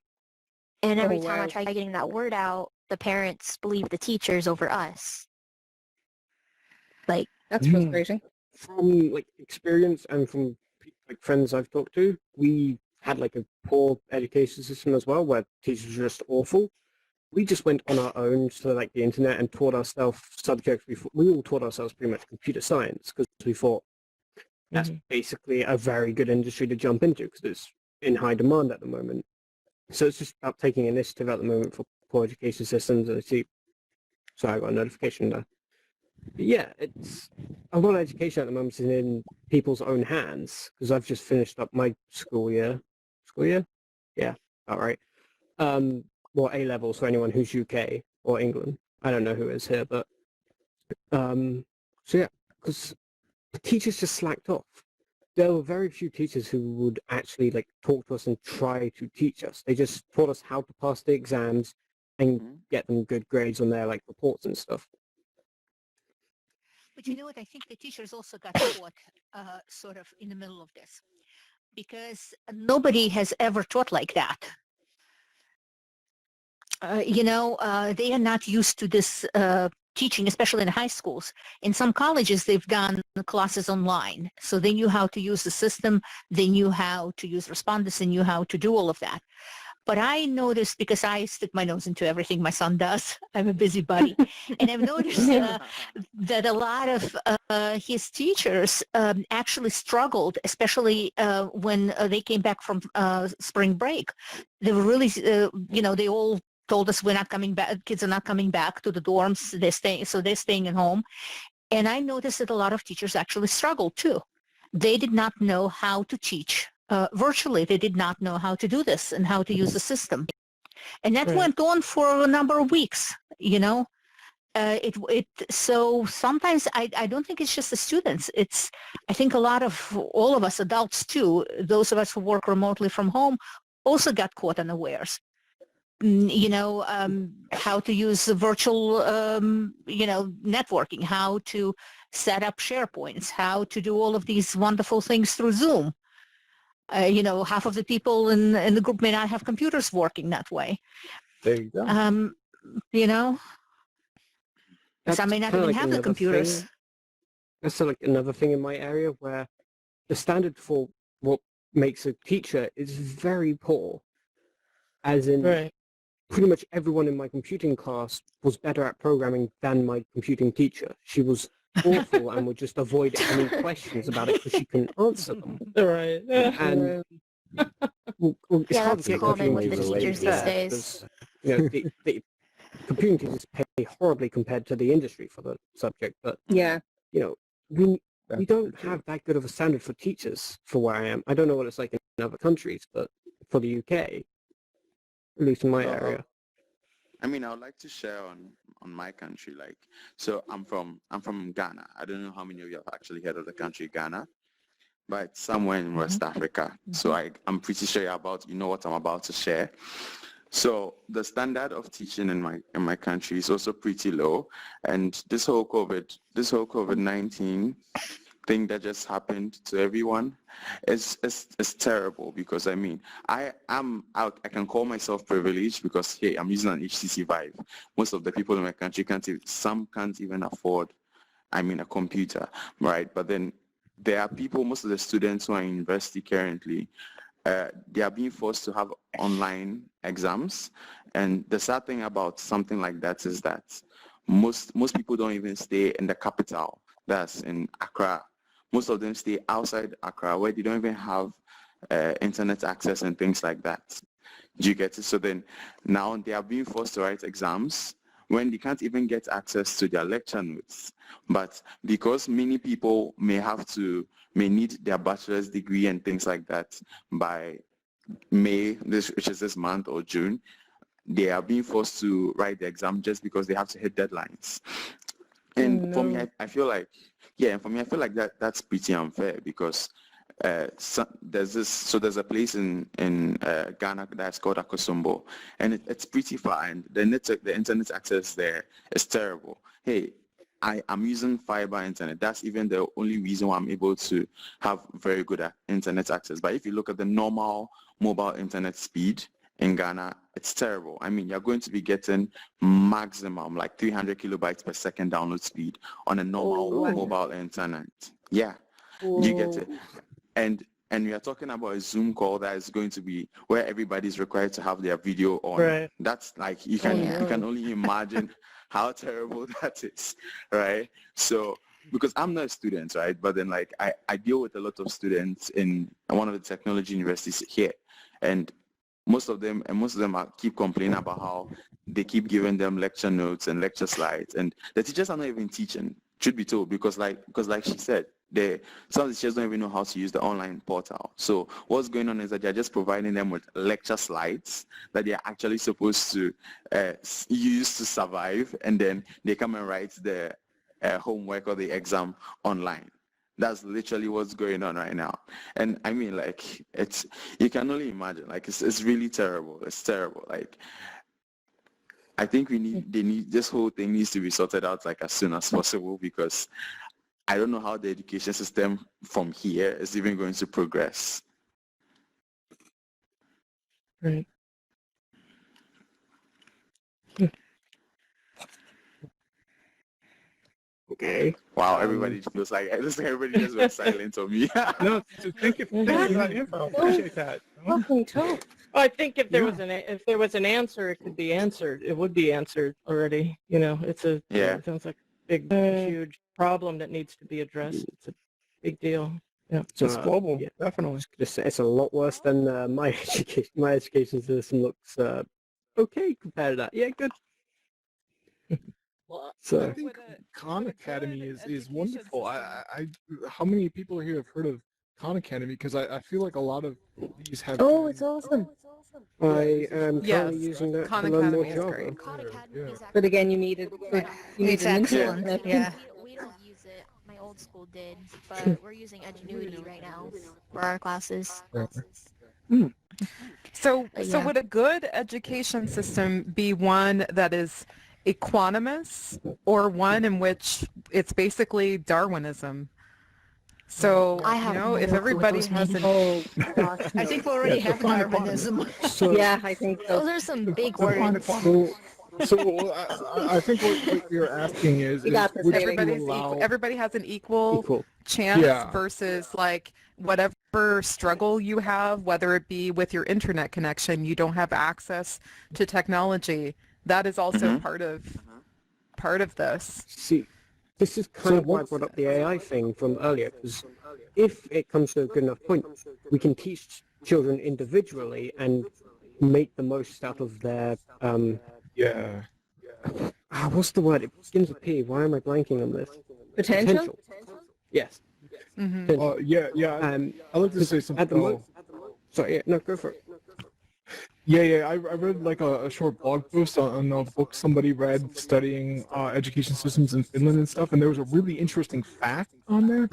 every time I try getting that word out, the parents believe the teachers over us. Like, that's frustrating. From experience and from friends I've talked to, we had a poor education system as well where teachers were just awful. We just went on our own to the internet and taught ourselves subjects. We all taught ourselves pretty much computer science because we thought that's basically a very good industry to jump into because it's in high demand at the moment. So it's just about taking initiative at the moment for poor education systems. And So I got a notification there. But yeah, it's a lot of education at the moment is in people's own hands because I've just finished up my school year. School year? Yeah, all right. Well, A levels for anyone who's UK or England. I don't know who is here, but so yeah, because the teachers just slacked off. There were very few teachers who would actually like talk to us and try to teach us. They just taught us how to pass the exams and get them good grades on their like reports and stuff. But you know what? I think the teachers also got caught sort of in the middle of this because nobody has ever taught like that. They are not used to this teaching, especially in high schools. In some colleges, they've done classes online. So they knew how to use the system. They knew how to use responders. They knew how to do all of that. But I noticed, because I stick my nose into everything my son does, I'm a busybody, and I've noticed that a lot of his teachers actually struggled, especially when they came back from spring break. They were really, they all told us we're not coming back, kids are not coming back to the dorms, they're staying at home. And I noticed that a lot of teachers actually struggled too. They did not know how to teach virtually. They did not know how to do this and how to use the system. And that went on for a number of weeks, So sometimes I don't think it's just the students. I think a lot of all of us adults too, those of us who work remotely from home, also got caught unawares. How to use virtual, networking, how to set up SharePoints, how to do all of these wonderful things through Zoom. Half of the people in the group may not have computers working that way. There you go. Some may not even have the computers. That's like another thing in my area where the standard for what makes a teacher is very poor. As in, pretty much everyone in my computing class was better at programming than my computing teacher. She was awful and would just avoid any questions about it because she couldn't answer them. Right. And it's hard that's to get common computing with the teachers these days. the computing teachers pay horribly compared to the industry for the subject, but Yeah. We don't have that good of a standard for teachers for where I am. I don't know what it's like in other countries, but for the UK, at least in my area. I mean, I would like to share on my country. Like, so I'm from Ghana. I don't know how many of you have actually heard of the country Ghana, but it's somewhere in West Africa. So I'm pretty sure you know what I'm about to share. So the standard of teaching in my country is also pretty low, and this whole COVID-19 thing that just happened to everyone is terrible, because I mean I can call myself privileged because, hey, I'm using an HTC Vive. Most of the people in my country can't even afford, a computer, right? But then there are people, most of the students who are in university currently, they are being forced to have online exams. And the sad thing about something like that is that most people don't even stay in the capital, that's in Accra. Most of them stay outside Accra, where they don't even have internet access and things like that. Do you get it? So then now they are being forced to write exams when they can't even get access to their lecture notes. But because many people may need their bachelor's degree and things like that by May, which is this month, or June, they are being forced to write the exam just because they have to hit deadlines. And for me, I feel like, that's pretty unfair, because there's a place in Ghana that's called Akosombo, and it's pretty far, and the internet access there is terrible. Hey, I'm using fiber internet. That's even the only reason why I'm able to have very good internet access. But if you look at the normal mobile internet speed in Ghana, it's terrible. I mean, you're going to be getting maximum like 300 kilobytes per second download speed on a normal mobile internet. Yeah, you get it. And we are talking about a Zoom call that is going to be where everybody's required to have their video on. Right. That's like, you can only imagine how terrible that is, right? So, because I'm not a student, right? But then like I deal with a lot of students in one of the technology universities here, and most of them keep complaining about how they keep giving them lecture notes and lecture slides, and the teachers are not even teaching, truth be told, because like she said, some of the teachers don't even know how to use the online portal. So what's going on is that they're just providing them with lecture slides that they're actually supposed to use to survive, and then they come and write the homework or the exam online. That's literally what's going on right now. And I mean, like, you can only imagine, like, it's really terrible. It's terrible. Like, I think this whole thing needs to be sorted out like as soon as possible, because I don't know how the education system from here is even going to progress. Right. Okay. Wow, everybody feels like everybody just went silent on me. No, thank you for that info. Appreciate that. Fucking tough. Well, I think if there was an answer, it could be answered. It would be answered already. You know, it sounds like a big, huge problem that needs to be addressed. It's a big deal. Yeah. It's global, definitely. It's a lot worse than my education. My education system looks okay compared to that. Yeah, good. So I think Khan Academy is wonderful. How many people here have heard of Khan Academy? Because I feel like a lot of these have. Oh, it's awesome. I am currently using that to learn more Java. But again, you need it. You need It's an excellent. internet. Yeah. We don't use it. My old school did, but we're using Edgenuity right now for our classes. So yeah. would a good education system be one that is equanimous, or one in which it's basically Darwinism? So, I have you know, if no clue what everybody those has mean. an... Oh, gosh. I think we already have Darwinism. Yeah, I think so. Those are some big Define words. equality. So I think what you're asking is You got this, would Haley. everybody's you allow... everybody has an equal Equal. chance Yeah. versus like whatever struggle you have, whether it be with your internet connection, you don't have access to technology. That is also part of this. See, this is kind of why I brought up the AI thing from earlier, because if it comes to a good enough point, we can teach children individually and make the most out of their Yeah. what's the word? It begins with P. Why am I blanking on this? Potential? Yes. Yeah. I'd like to say something. At the moment. Sorry, yeah, no, go for it. Yeah. I read like a short blog post on a book somebody read studying education systems in Finland and stuff, and there was a really interesting fact on there.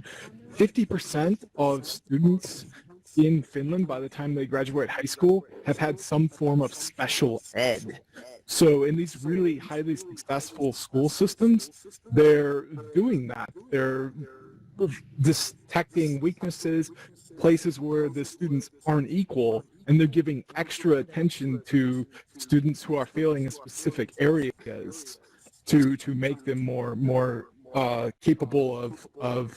50% of students in Finland, by the time they graduate high school, have had some form of special ed. So in these really highly successful school systems, they're doing that. They're detecting weaknesses, places where the students aren't equal, and they're giving extra attention to students who are failing in specific areas to make them more capable of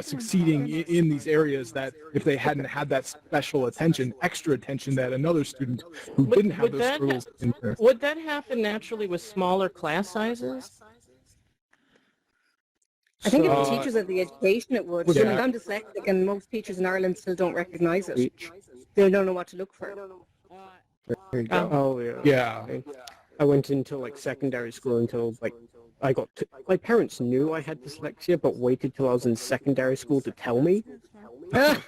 succeeding in these areas that if they hadn't had that special attention, extra attention that another student who didn't have those struggles in there. Would that happen naturally with smaller class sizes? I think if the teachers had the education, it would. Yeah. I mean, I'm dyslexic, and most teachers in Ireland still don't recognize it. They don't know what to look for. There you go. Oh, yeah. Yeah. Okay. I went into like secondary school until like I got to, my parents knew I had dyslexia, but waited till I was in secondary school to tell me. Maybe that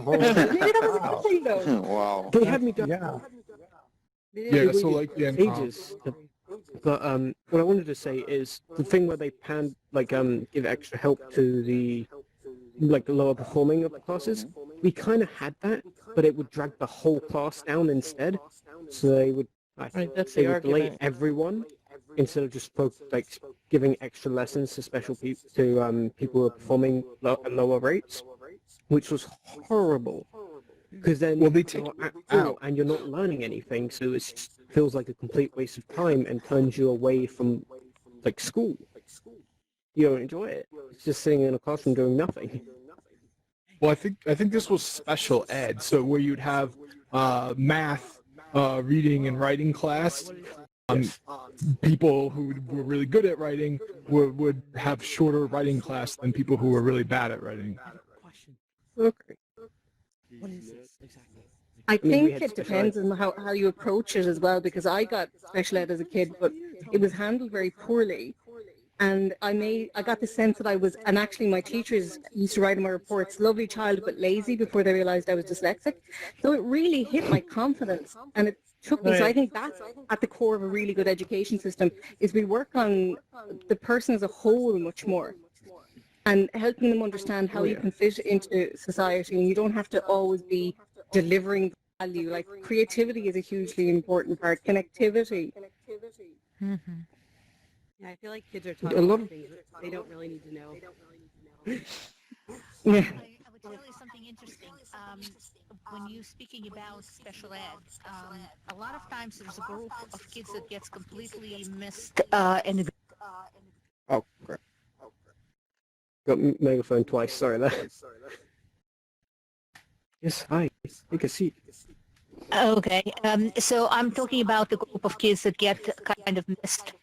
was a good thing, though. Wow. They had me do Yeah, so like ages. But what I wanted to say is the thing where they give extra help to the lower performing of the classes. We kind of had that, but it would drag the whole class down instead. So they would That's they the would delay argument. everyone instead of just giving extra lessons to special people people who are performing at lower rates, which was horrible. Because then Well, they take you're at you school out. and you're not learning anything, so it feels like a complete waste of time and turns you away from school. You don't enjoy it. It's just sitting in a classroom doing nothing. Well, I think this was special ed, so where you'd have math, reading and writing class. People who were really good at writing would have shorter writing class than people who were really bad at writing. Okay. What is this exactly? I mean, we think had it special ed. depends on how you approach it as well, because I got special ed as a kid, but it was handled very poorly. And I got the sense that I was, and actually my teachers used to write in my reports, lovely child but lazy, before they realized I was dyslexic. So it really hit my confidence, and it took me. So I Right. think that's at the core of a really good education system, is we work on the person as a whole much more, and helping them understand how Oh you yeah. can fit into society, and you don't have to always be delivering value. Like creativity is a hugely important part, connectivity. Mm-hmm. Yeah, I feel like kids are A taught a lot lot of things that they don't really need to know. Yeah. I would tell you something interesting. When you speaking about special ed, a lot of times there's a group of kids that gets completely missed and Oh, crap. Got megaphone twice. Sorry there. Yes, hi. Take a seat. okay. So I'm talking about the group of kids that get kind of missed.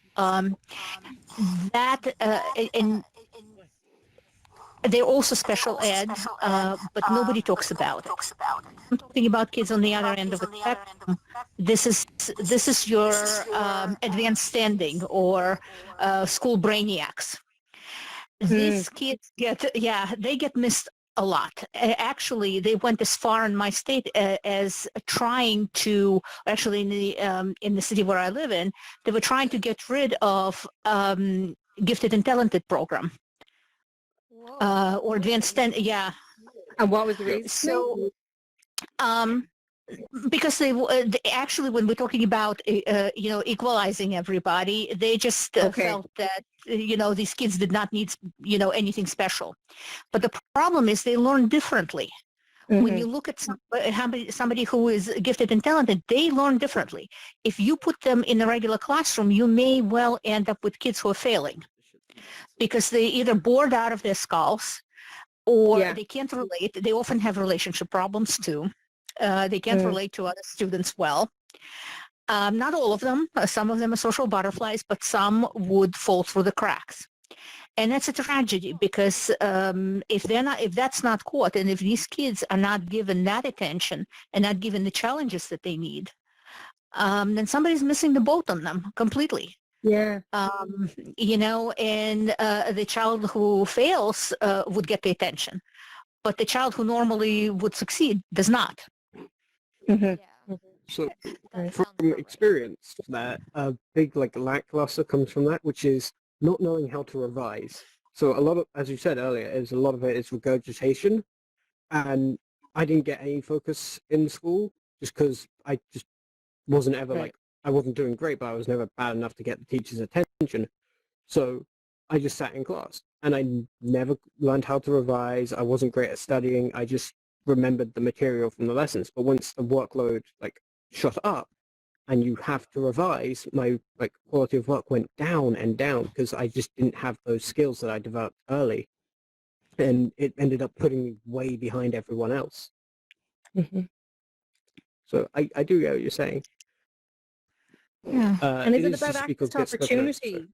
That and they're also special ed, but nobody talks about it. I'm talking about kids on the other end of the spectrum. This is your advanced standing or school brainiacs. These kids they get missed a lot. Actually, they went as far in my state as trying to, actually in the city where I live in, they were trying to get rid of gifted and talented program or advanced stand. Yeah. And what was the reason? So, because they actually, when we're talking about equalizing everybody, they just felt that these kids did not need anything special. But the problem is they learn differently. When you look at somebody who is gifted and talented, they learn differently. If you put them in a regular classroom, you may well end up with kids who are failing because they either bored out of their skulls or they can't relate. They often have relationship problems too. They can't relate to other students well. Not all of them. Some of them are social butterflies, but some would fall through the cracks. And that's a tragedy because if that's not caught, and if these kids are not given that attention and not given the challenges that they need, then somebody's missing the boat on them completely. Yeah. And the child who fails would get the attention, but the child who normally would succeed does not. So from experience, that a big lackluster comes from that, which is not knowing how to revise. So a lot of, as you said earlier, a lot of it is regurgitation, and I didn't get any focus in school just because I just wasn't ever I wasn't doing great, but I was never bad enough to get the teacher's attention. So I just sat in class, and I never learned how to revise. I wasn't great at studying. I just remembered the material from the lessons. But once the workload shot up and you have to revise, my quality of work went down and down because I just didn't have those skills that I developed early, and it ended up putting me way behind everyone else. So I do get what you're saying. Yeah. And is it about access to opportunity?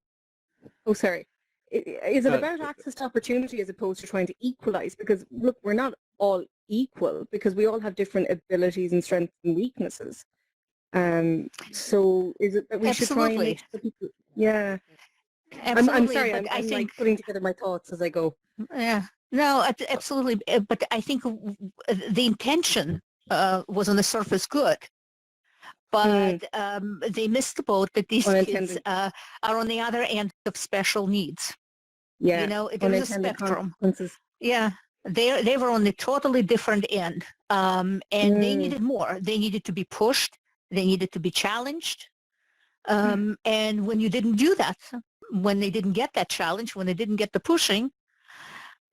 Oh, sorry. Is it about access to opportunity as opposed to trying to equalize? Because look, we're not all equal because we all have different abilities and strengths and weaknesses. So is it that we should try and make sure people? Yeah. Absolutely. I'm sorry. But I'm like putting together my thoughts as I go. Yeah. No, absolutely. But I think the intention was on the surface good. But they missed the boat that these kids are on the other end of special needs. Yeah. There's a spectrum. Yeah. They were on the totally different end. And they needed more. They needed to be pushed. They needed to be challenged. And when you didn't do that, when they didn't get that challenge, when they didn't get the pushing,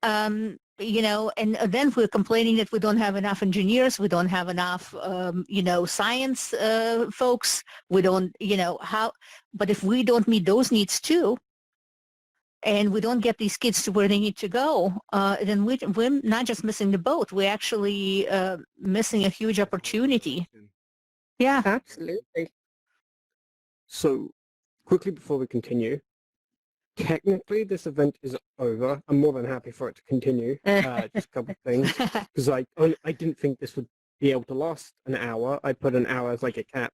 and then we're complaining that we don't have enough engineers, we don't have enough, science folks, we don't, but if we don't meet those needs too, and we don't get these kids to where they need to go, then we're not just missing the boat, we're actually missing a huge opportunity. Yeah. Absolutely. So, quickly before we continue, technically this event is over. I'm more than happy for it to continue. Just a couple of things, because I didn't think this would be able to last an hour, I put an hour as like a cap.